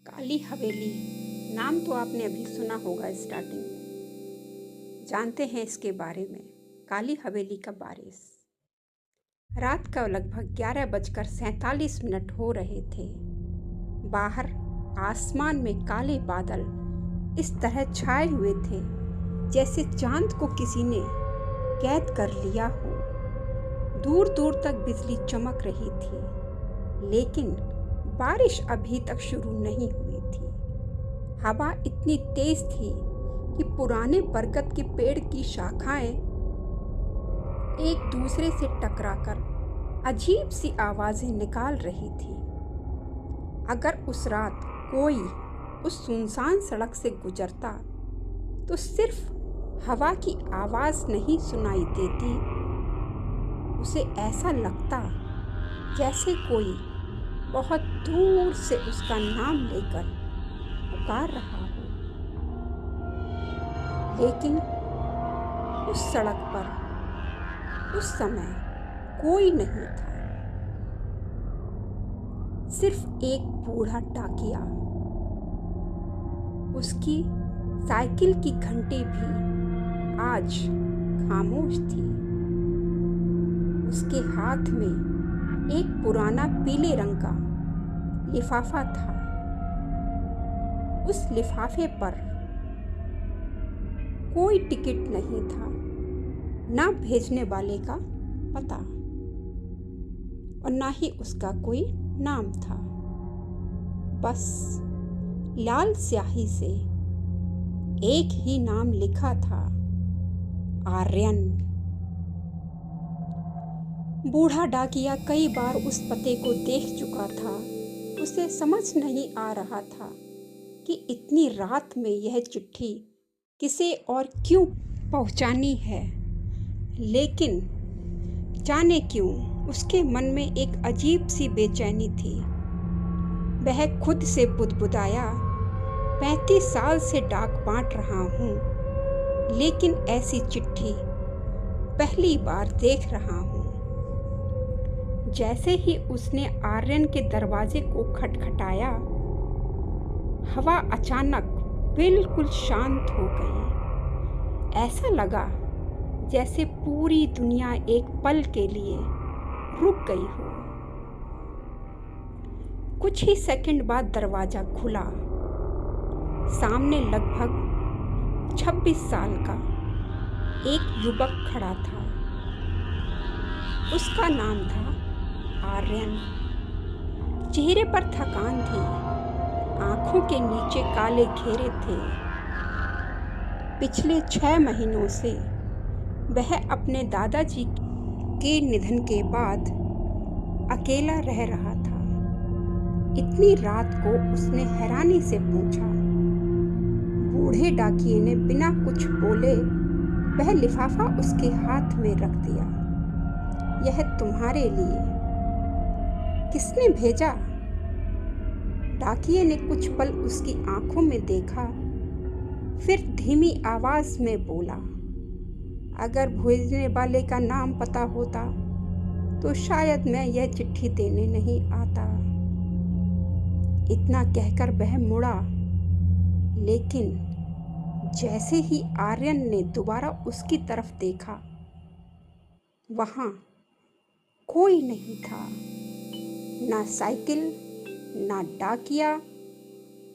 काली हवेली नाम तो आपने अभी सुना होगा स्टार्टिंग में। जानते हैं इसके बारे में। काली हवेली का बारिश। रात का लगभग 11:47 हो रहे थे। बाहर आसमान में काले बादल इस तरह छाए हुए थे जैसे चांद को किसी ने कैद कर लिया हो। दूर दूर तक बिजली चमक रही थी, लेकिन बारिश अभी तक शुरू नहीं हुई थी। हवा इतनी तेज थी कि पुराने बरगद के पेड़ की शाखाएं एक दूसरे से टकराकर अजीब सी आवाजें निकाल रही थी। अगर उस रात कोई उस सुनसान सड़क से गुजरता तो सिर्फ हवा की आवाज नहीं सुनाई देती, उसे ऐसा लगता जैसे कोई बहुत दूर से उसका नाम लेकर पुकार रहा हो। लेकिन उस सड़क पर उस समय कोई नहीं था। सिर्फ एक बूढ़ा डाकिया। उसकी साइकिल की घंटी भी आज खामोश थी। उसके हाथ में एक पुराना पीले रंग का लिफाफा था। उस लिफाफे पर कोई टिकट नहीं था, ना भेजने वाले का पता और ना ही उसका कोई नाम था। बस लाल स्याही से एक ही नाम लिखा था, आर्यन। बूढ़ा डाकिया कई बार उस पते को देख चुका था। उसे समझ नहीं आ रहा था कि इतनी रात में यह चिट्ठी किसे और क्यों पहुंचानी है। लेकिन जाने क्यों उसके मन में एक अजीब सी बेचैनी थी। वह खुद से बुदबुदाया, 35 साल से डाक बांट रहा हूँ, लेकिन ऐसी चिट्ठी पहली बार देख रहा हूँ। जैसे ही उसने आर्यन के दरवाजे को खटखटाया, हवा अचानक बिल्कुल शांत हो गई। ऐसा लगा जैसे पूरी दुनिया एक पल के लिए रुक गई हो। कुछ ही सेकंड बाद दरवाजा खुला। सामने लगभग 26 साल का एक युवक खड़ा था। उसका नाम था आर्यन। चेहरे पर थकान थी, आंखों के नीचे काले घेरे थे। पिछले 6 महीनों से वह अपने दादाजी के निधन के बाद अकेला रह रहा था। इतनी रात को उसने हैरानी से पूछा। बूढ़े डाकिये ने बिना कुछ बोले वह लिफाफा उसके हाथ में रख दिया। यह तुम्हारे लिए। किसने भेजा? डाकिये ने कुछ पल उसकी आंखों में देखा, फिर धीमी आवाज में बोला, अगर भेजने वाले का नाम पता होता तो शायद मैं यह चिट्ठी देने नहीं आता। इतना कहकर वह मुड़ा, लेकिन जैसे ही आर्यन ने दोबारा उसकी तरफ देखा, वहां कोई नहीं था। ना साइकिल, ना डाकिया,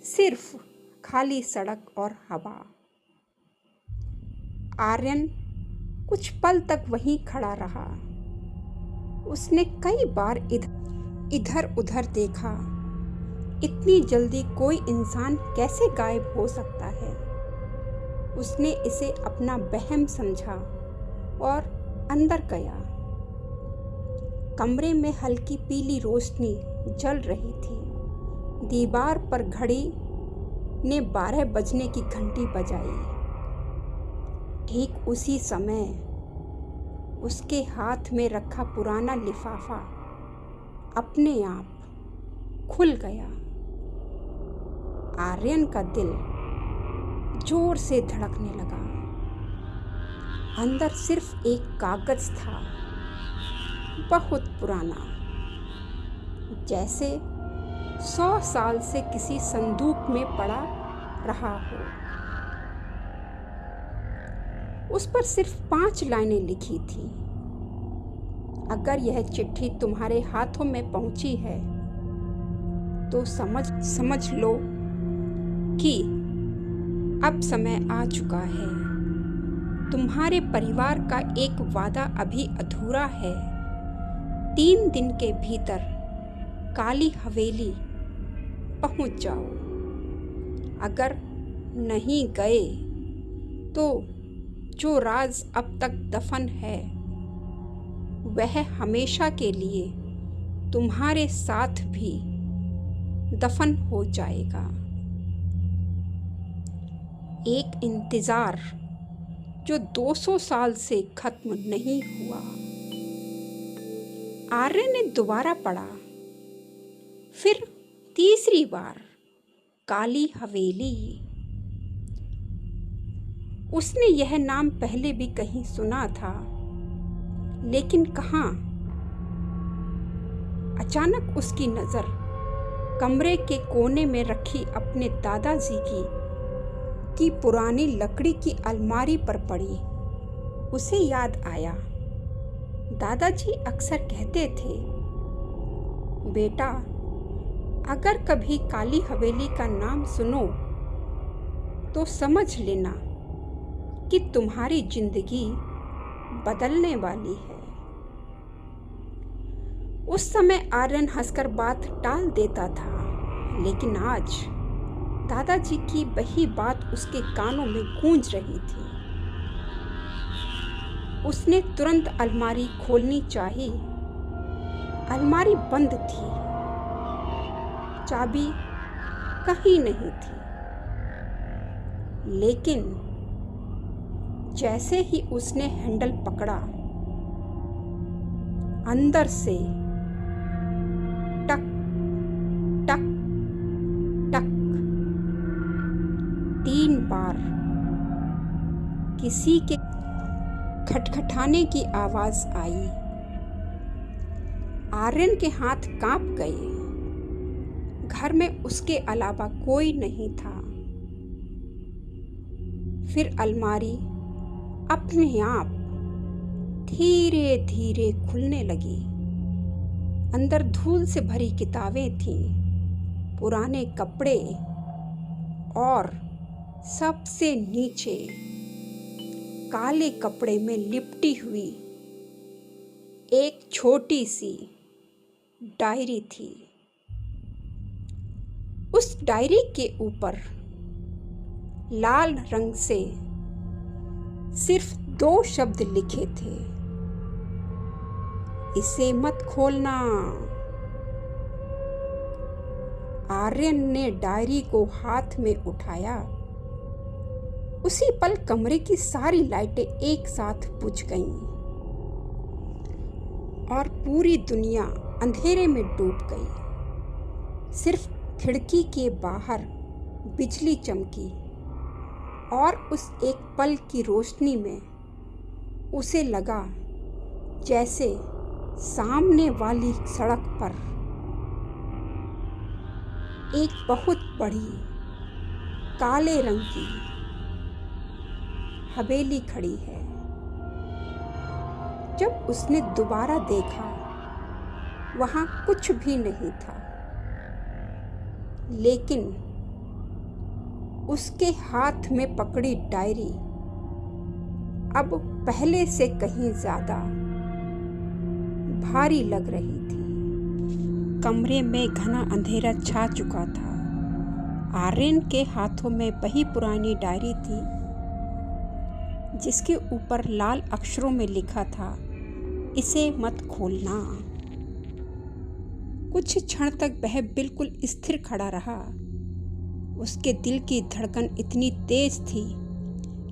सिर्फ खाली सड़क और हवा। आर्यन कुछ पल तक वहीं खड़ा रहा। उसने कई बार इधर उधर देखा। इतनी जल्दी कोई इंसान कैसे गायब हो सकता है? उसने इसे अपना वहम समझा और अंदर गया। कमरे में हल्की पीली रोशनी जल रही थी। दीवार पर घड़ी ने 12 बजने की घंटी बजाई। ठीक उसी समय उसके हाथ में रखा पुराना लिफाफा अपने आप खुल गया। आर्यन का दिल जोर से धड़कने लगा। अंदर सिर्फ एक कागज था, बहुत पुराना, जैसे 100 साल से किसी संदूक में पड़ा रहा हो। उस पर सिर्फ 5 लाइनें लिखी थी। अगर यह चिट्ठी तुम्हारे हाथों में पहुंची है तो समझ लो कि अब समय आ चुका है। तुम्हारे परिवार का एक वादा अभी अधूरा है। 3 दिन के भीतर काली हवेली पहुंच जाओ। अगर नहीं गए तो जो राज अब तक दफन है वह हमेशा के लिए तुम्हारे साथ भी दफन हो जाएगा। एक इंतजार जो 200 साल से खत्म नहीं हुआ। आर्य ने दोबारा पढ़ा, फिर तीसरी बार काली हवेली। उसने यह नाम पहले भी कहीं सुना था, लेकिन कहाँ। अचानक उसकी नजर कमरे के कोने में रखी अपने दादाजी की पुरानी लकड़ी की अलमारी पर पड़ी। उसे याद आया, दादाजी अक्सर कहते थे, बेटा, अगर कभी काली हवेली का नाम सुनो तो समझ लेना कि तुम्हारी जिंदगी बदलने वाली है। उस समय आर्यन हंसकर बात टाल देता था, लेकिन आज दादाजी की वही बात उसके कानों में गूंज रही थी। उसने तुरंत अलमारी खोलनी चाही। अलमारी बंद थी, चाबी कहीं नहीं थी। लेकिन जैसे ही उसने हैंडल पकड़ा, अंदर से टक टक टक 3 बार किसी के खटखटाने की आवाज आई। आर्यन के हाथ कांप गए। घर में उसके अलावा कोई नहीं था। फिर अलमारी अपने आप धीरे धीरे खुलने लगी। अंदर धूल से भरी किताबें थीं, पुराने कपड़े और सबसे नीचे काले कपड़े में लिपटी हुई एक छोटी सी डायरी थी। उस डायरी के ऊपर लाल रंग से सिर्फ 2 शब्द लिखे थे, इसे मत खोलना। आर्यन ने डायरी को हाथ में उठाया। उसी पल कमरे की सारी लाइटें एक साथ बुझ गईं और पूरी दुनिया अंधेरे में डूब गई। सिर्फ खिड़की के बाहर बिजली चमकी और उस एक पल की रोशनी में उसे लगा जैसे सामने वाली सड़क पर एक बहुत बड़ी काले रंग की हवेली खड़ी है। जब उसने दोबारा देखा, वहां कुछ भी नहीं था, लेकिन उसके हाथ में पकड़ी डायरी अब पहले से कहीं ज्यादा भारी लग रही थी। कमरे में घना अंधेरा छा चुका था। आर्यन के हाथों में वही पुरानी डायरी थी जिसके ऊपर लाल अक्षरों में लिखा था, इसे मत खोलना। कुछ क्षण तक वह बिल्कुल स्थिर खड़ा रहा। उसके दिल की धड़कन इतनी तेज थी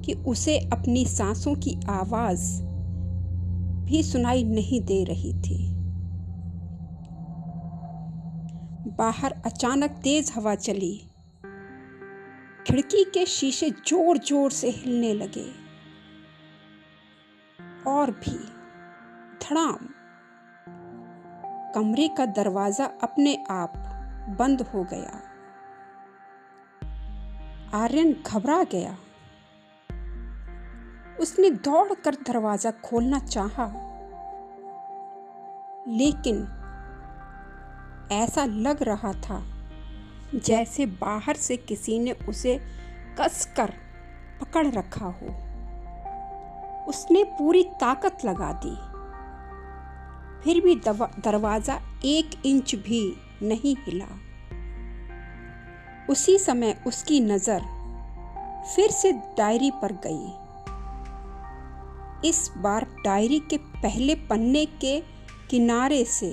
कि उसे अपनी सांसों की आवाज भी सुनाई नहीं दे रही थी। बाहर अचानक तेज हवा चली। खिड़की के शीशे जोर जोर से हिलने लगे और भी धड़ाम। कमरे का दरवाजा अपने आप बंद हो गया। आर्यन घबरा गया। उसने दौड़कर दरवाजा खोलना चाहा, लेकिन ऐसा लग रहा था जैसे बाहर से किसी ने उसे कसकर पकड़ रखा हो। उसने पूरी ताकत लगा दी, फिर भी दरवाजा 1 इंच भी नहीं हिला। उसी समय उसकी नजर फिर से डायरी पर गई। इस बार डायरी के पहले पन्ने के किनारे से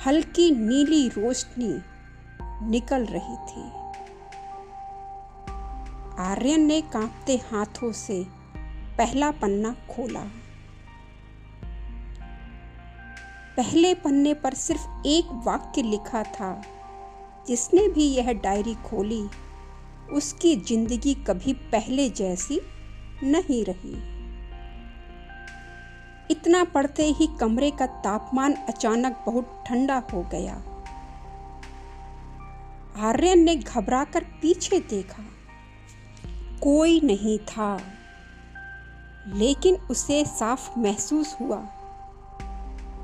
हल्की नीली रोशनी निकल रही थी। आर्यन ने कांपते हाथों से पहला पन्ना खोला। पहले पन्ने पर सिर्फ एक वाक्य लिखा था, जिसने भी यह डायरी खोली उसकी जिंदगी कभी पहले जैसी नहीं रही। इतना पढ़ते ही कमरे का तापमान अचानक बहुत ठंडा हो गया। आर्यन ने घबराकर पीछे देखा। कोई नहीं था, लेकिन उसे साफ महसूस हुआ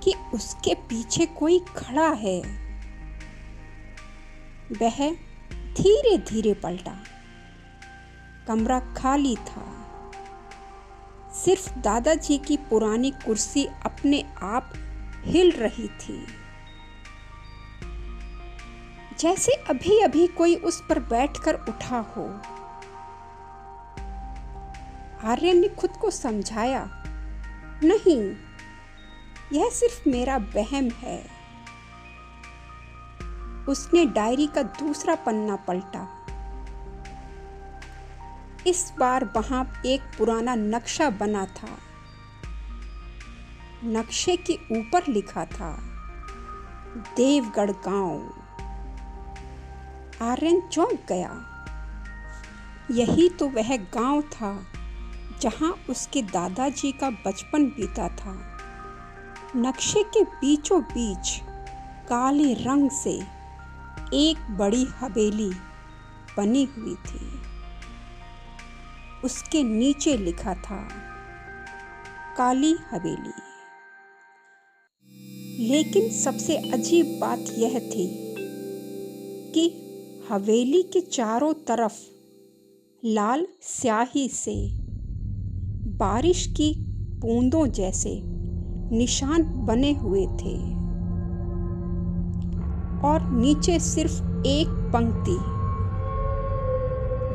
कि उसके पीछे कोई खड़ा है। वह धीरे धीरे पलटा। कमरा खाली था। सिर्फ दादाजी की पुरानी कुर्सी अपने आप हिल रही थी, जैसे अभी अभी कोई उस पर बैठकर उठा हो। आर्यन ने खुद को समझाया, नहीं, यह सिर्फ मेरा वहम है। उसने डायरी का दूसरा पन्ना पलटा। इस बार वहां एक पुराना नक्शा बना था। नक्शे के ऊपर लिखा था, देवगढ़ गांव। आर्यन चौंक गया। यही तो वह गांव था जहां उसके दादाजी का बचपन बीता था। नक्शे के बीचों बीच काले रंग से एक बड़ी हवेली बनी हुई थी। उसके नीचे लिखा था, काली हवेली। लेकिन सबसे अजीब बात यह थी कि हवेली के चारों तरफ लाल स्याही से बारिश की बूंदों जैसे निशान बने हुए थे, और नीचे सिर्फ एक पंक्ति,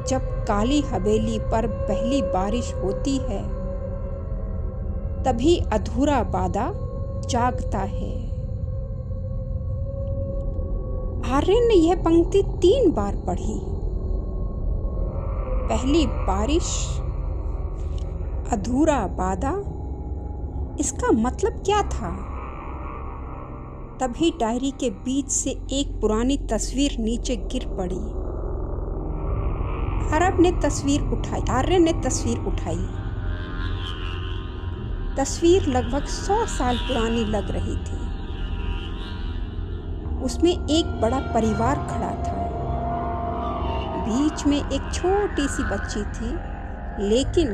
जब काली हवेली पर पहली बारिश होती है तभी अधूरा वादा जागता है। आर्यन ने यह पंक्ति 3 बार पढ़ी। पहली बारिश, अधूरा वादा, इसका मतलब क्या था? तभी डायरी के बीच से एक पुरानी तस्वीर नीचे गिर पड़ी। आर्यन ने तस्वीर उठाई। तस्वीर लगभग 100 साल पुरानी लग रही थी। उसमें एक बड़ा परिवार खड़ा था। बीच में एक छोटी सी बच्ची थी, लेकिन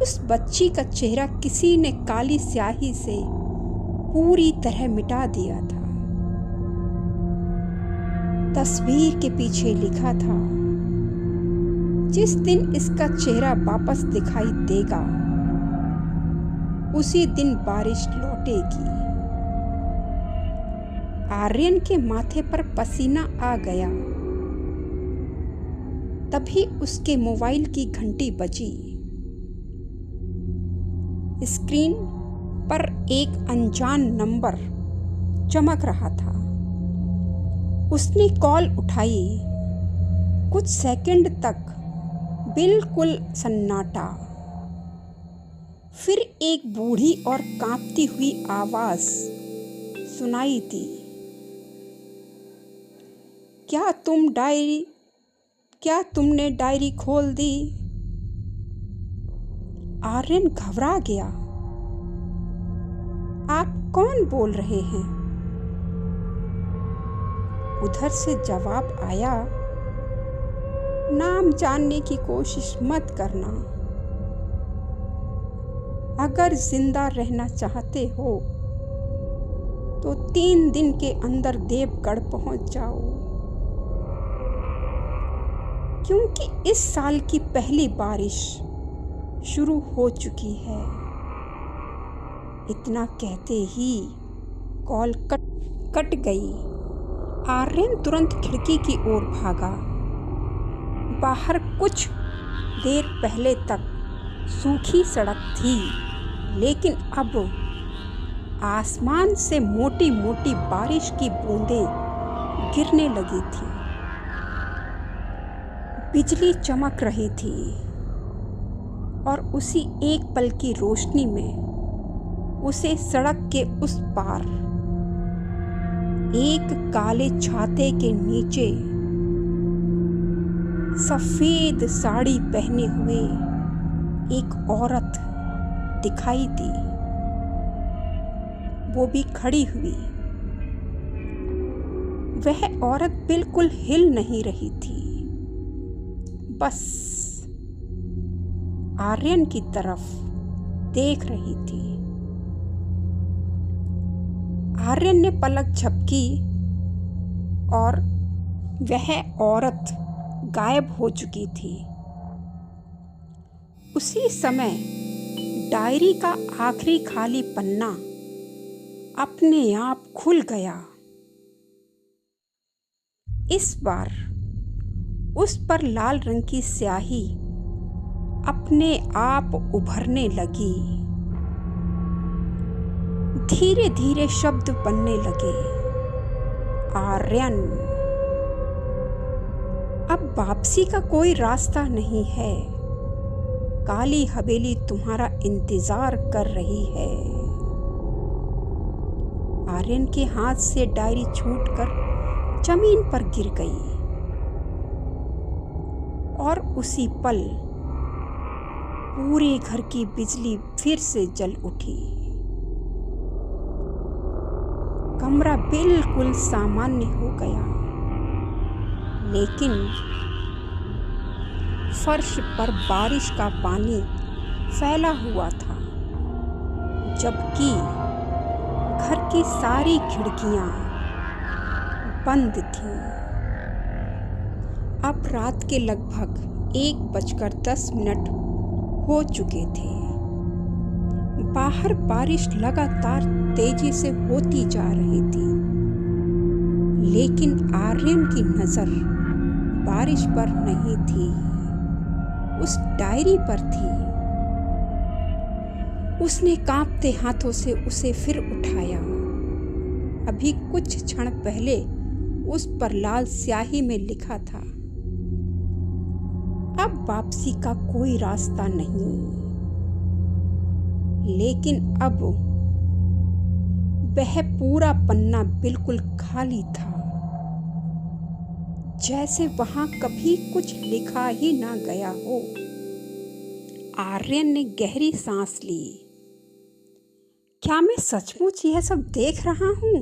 उस बच्ची का चेहरा किसी ने काली स्याही से पूरी तरह मिटा दिया था। तस्वीर के पीछे लिखा था, जिस दिन इसका चेहरा वापस दिखाई देगा उसी दिन बारिश लौटेगी। आर्यन के माथे पर पसीना आ गया। तभी उसके मोबाइल की घंटी बजी। स्क्रीन पर एक अनजान नंबर चमक रहा था। उसने कॉल उठाई। कुछ सेकंड तक बिल्कुल सन्नाटा। फिर एक बूढ़ी और कांपती हुई आवाज सुनाई दी, क्या तुमने डायरी खोल दी? आर्यन घबरा गया। आप कौन बोल रहे हैं? उधर से जवाब आया, नाम जानने की कोशिश मत करना। अगर जिंदा रहना चाहते हो तो 3 दिन के अंदर देवगढ़ पहुंच जाओ, क्योंकि इस साल की पहली बारिश शुरू हो चुकी है। इतना कहते ही कॉल कट गई। आर्यन तुरंत खिड़की की ओर भागा। बाहर कुछ देर पहले तक सूखी सड़क थी, लेकिन अब आसमान से मोटी मोटी बारिश की बूंदें गिरने लगी थी। बिजली चमक रही थी और उसी एक पल की रोशनी में उसे सड़क के उस पार एक काले छाते के नीचे सफेद साड़ी पहने हुए एक औरत दिखाई दी। वो भी खड़ी हुई। वह औरत बिल्कुल हिल नहीं रही थी, बस आर्यन की तरफ देख रही थी। आर्यन ने पलक झपकी और वह औरत गायब हो चुकी थी। उसी समय डायरी का आखिरी खाली पन्ना अपने आप खुल गया। इस बार उस पर लाल रंग की स्याही अपने आप उभरने लगी। धीरे धीरे शब्द बनने लगे। आर्यन, अब वापसी का कोई रास्ता नहीं है। काली हवेली तुम्हारा इंतजार कर रही है। आर्यन के हाथ से डायरी छूटकर जमीन पर गिर गई और उसी पल पूरे घर की बिजली फिर से जल उठी। कमरा बिल्कुल सामान्य हो गया, लेकिन फर्श पर बारिश का पानी फैला हुआ था, जबकि घर की सारी खिड़कियां बंद थीं। अब रात के लगभग 1:10 हो चुके थे। बाहर बारिश लगातार तेजी से होती जा रही थी, लेकिन आर्यन की नजर बारिश पर नहीं थी, उस डायरी पर थी। उसने कांपते हाथों से उसे फिर उठाया। अभी कुछ क्षण पहले उस पर लाल स्याही में लिखा था, अब वापसी का कोई रास्ता नहीं। लेकिन अब वह पूरा पन्ना बिल्कुल खाली था, जैसे वहां कभी कुछ लिखा ही ना गया हो। आर्यन ने गहरी सांस ली। क्या मैं सचमुच यह सब देख रहा हूं,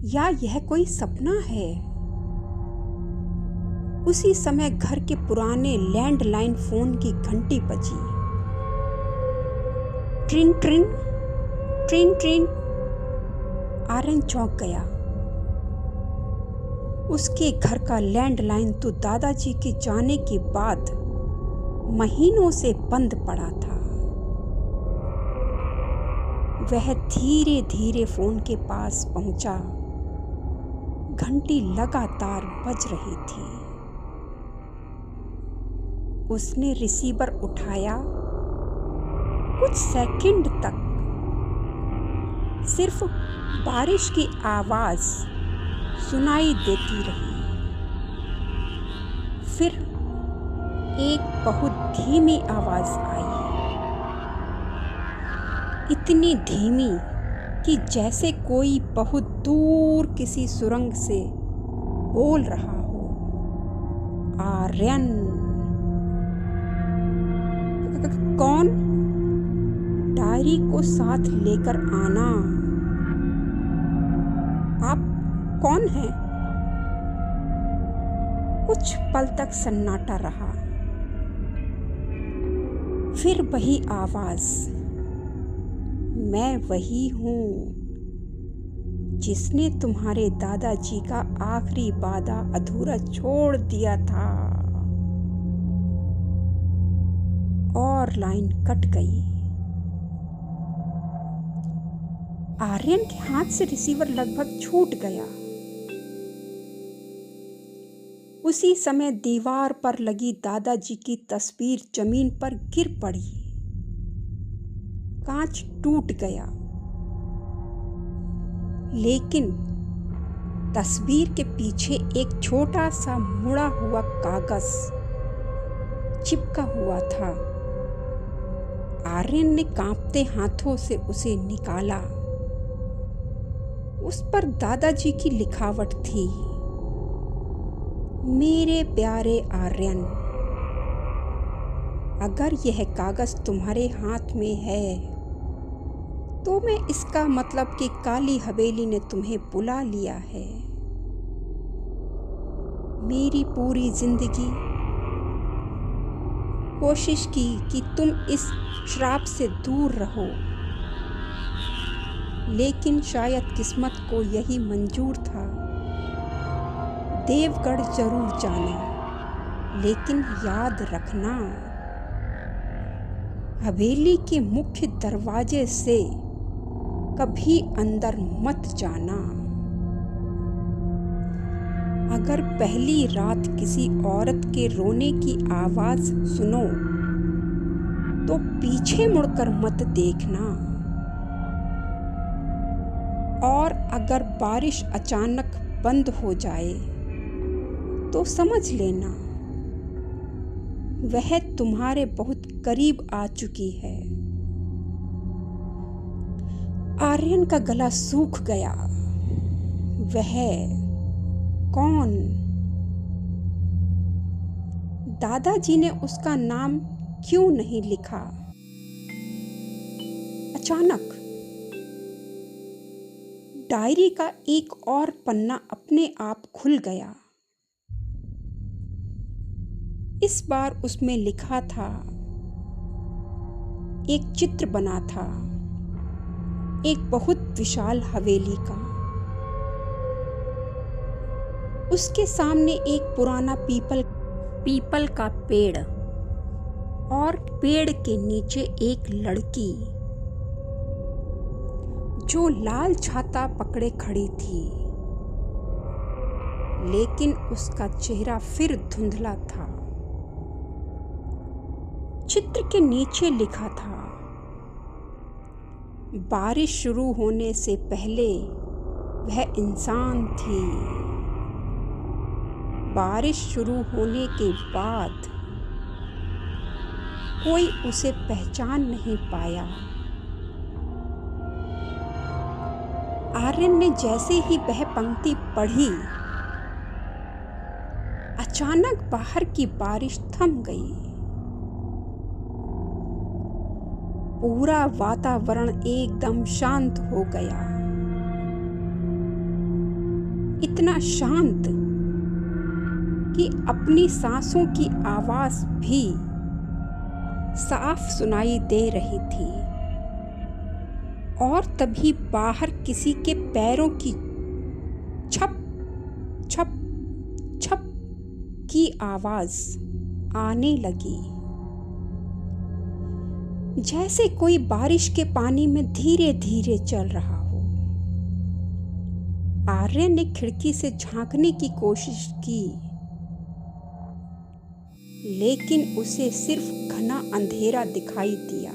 या यह कोई सपना है? उसी समय घर के पुराने लैंडलाइन फोन की घंटी बजी। ट्रिन ट्रिन ट्रिन ट्रिन। आर्यन चौंक गया। उसके घर का लैंडलाइन तो दादाजी के जाने के बाद महीनों से बंद पड़ा था। वह धीरे धीरे फोन के पास पहुंचा। घंटी लगातार बज रही थी। उसने रिसीवर उठाया। कुछ सेकंड तक सिर्फ बारिश की आवाज सुनाई देती रही। फिर एक बहुत धीमी आवाज आई, इतनी धीमी कि जैसे कोई बहुत दूर किसी सुरंग से बोल रहा हो। आर्यन। कौन? डायरी को साथ लेकर आना। कौन है? कुछ पल तक सन्नाटा रहा। फिर वही आवाज, मैं वही हूँ जिसने तुम्हारे दादाजी का आखिरी वादा अधूरा छोड़ दिया था। और लाइन कट गई। आर्यन के हाथ से रिसीवर लगभग छूट गया। उसी समय दीवार पर लगी दादाजी की तस्वीर जमीन पर गिर पड़ी। कांच टूट गया, लेकिन तस्वीर के पीछे एक छोटा सा मुड़ा हुआ कागज चिपका हुआ था। आर्यन ने कांपते हाथों से उसे निकाला। उस पर दादाजी की लिखावट थी, मेरे प्यारे आर्यन, अगर यह कागज तुम्हारे हाथ में है तो मैं इसका मतलब कि काली हवेली ने तुम्हें बुला लिया है। मेरी पूरी जिंदगी कोशिश की कि तुम इस श्राप से दूर रहो, लेकिन शायद किस्मत को यही मंजूर था। देवगढ़ जरूर जाना, लेकिन याद रखना, हवेली के मुख्य दरवाजे से कभी अंदर मत जाना। अगर पहली रात किसी औरत के रोने की आवाज सुनो तो पीछे मुड़कर मत देखना। और अगर बारिश अचानक बंद हो जाए तो समझ लेना वह तुम्हारे बहुत करीब आ चुकी है। आर्यन का गला सूख गया। वह कौन? दादाजी ने उसका नाम क्यों नहीं लिखा? अचानक डायरी का एक और पन्ना अपने आप खुल गया। इस बार उसमें लिखा था, एक चित्र बना था एक बहुत विशाल हवेली का। उसके सामने एक पुराना पीपल का पेड़ और पेड़ के नीचे एक लड़की जो लाल छाता पकड़े खड़ी थी, लेकिन उसका चेहरा फिर धुंधला था। चित्र के नीचे लिखा था, बारिश शुरू होने से पहले वह इंसान थी, बारिश शुरू होने के बाद कोई उसे पहचान नहीं पाया। आर्यन ने जैसे ही वह पंक्ति पढ़ी, अचानक बाहर की बारिश थम गई। पूरा वातावरण एकदम शांत हो गया, इतना शांत कि अपनी सांसों की आवाज भी साफ सुनाई दे रही थी। और तभी बाहर किसी के पैरों की छप छप छप की आवाज आने लगी, जैसे कोई बारिश के पानी में धीरे धीरे चल रहा हो। आर्यन ने खिड़की से झांकने की कोशिश की, लेकिन उसे सिर्फ घना अंधेरा दिखाई दिया।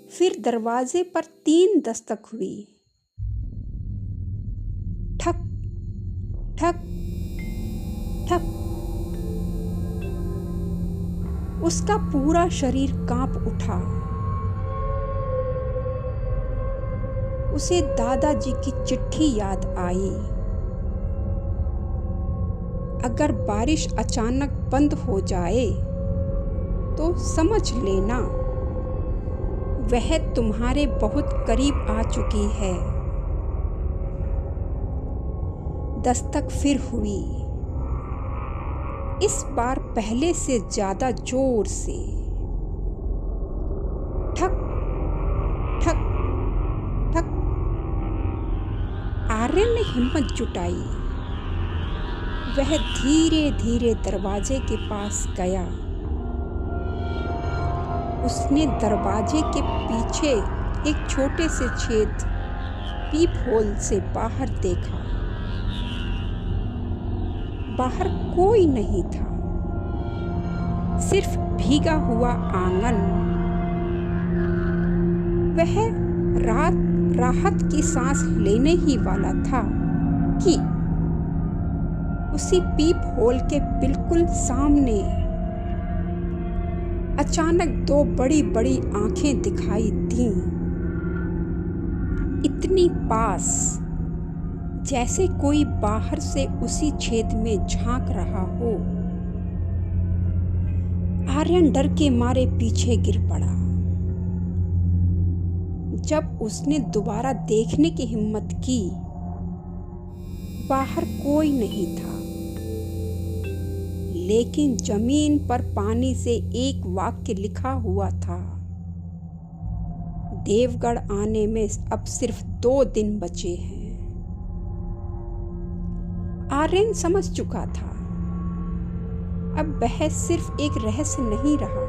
फिर दरवाजे पर 3 दस्तक हुई, ठक ठक ठक। उसका पूरा शरीर कांप उठा। उसे दादाजी की चिट्ठी याद आई, अगर बारिश अचानक बंद हो जाए तो समझ लेना वह तुम्हारे बहुत करीब आ चुकी है। दस्तक फिर हुई, इस बार पहले से ज्यादा जोर से। ठक ठक ठक। आर्यन ने हिम्मत जुटाई। वह धीरे धीरे दरवाजे के पास गया। उसने दरवाजे के पीछे एक छोटे से छेद पीप होल से बाहर देखा। बाहर कोई नहीं था, सिर्फ भीगा हुआ आंगन। वह राहत की सांस लेने ही वाला था कि उसी पीप होल के बिल्कुल सामने अचानक दो बड़ी बड़ी आंखें दिखाई दीं, इतनी पास जैसे कोई बाहर से उसी छेद में झांक रहा हो। आर्यन डर के मारे पीछे गिर पड़ा। जब उसने दोबारा देखने की हिम्मत की, बाहर कोई नहीं था, लेकिन जमीन पर पानी से एक वाक्य लिखा हुआ था, देवगढ़ आने में अब सिर्फ 2 दिन बचे हैं। आर्यन समझ चुका था, अब वह सिर्फ एक रहस्य नहीं रहा,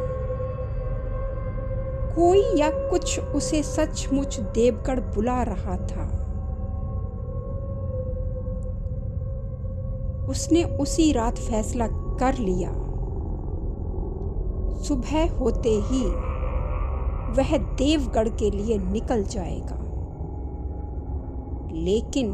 कोई या कुछ उसे सचमुच देवगढ़ बुला रहा था। उसने उसी रात फैसला कर लिया, सुबह होते ही वह देवगढ़ के लिए निकल जाएगा। लेकिन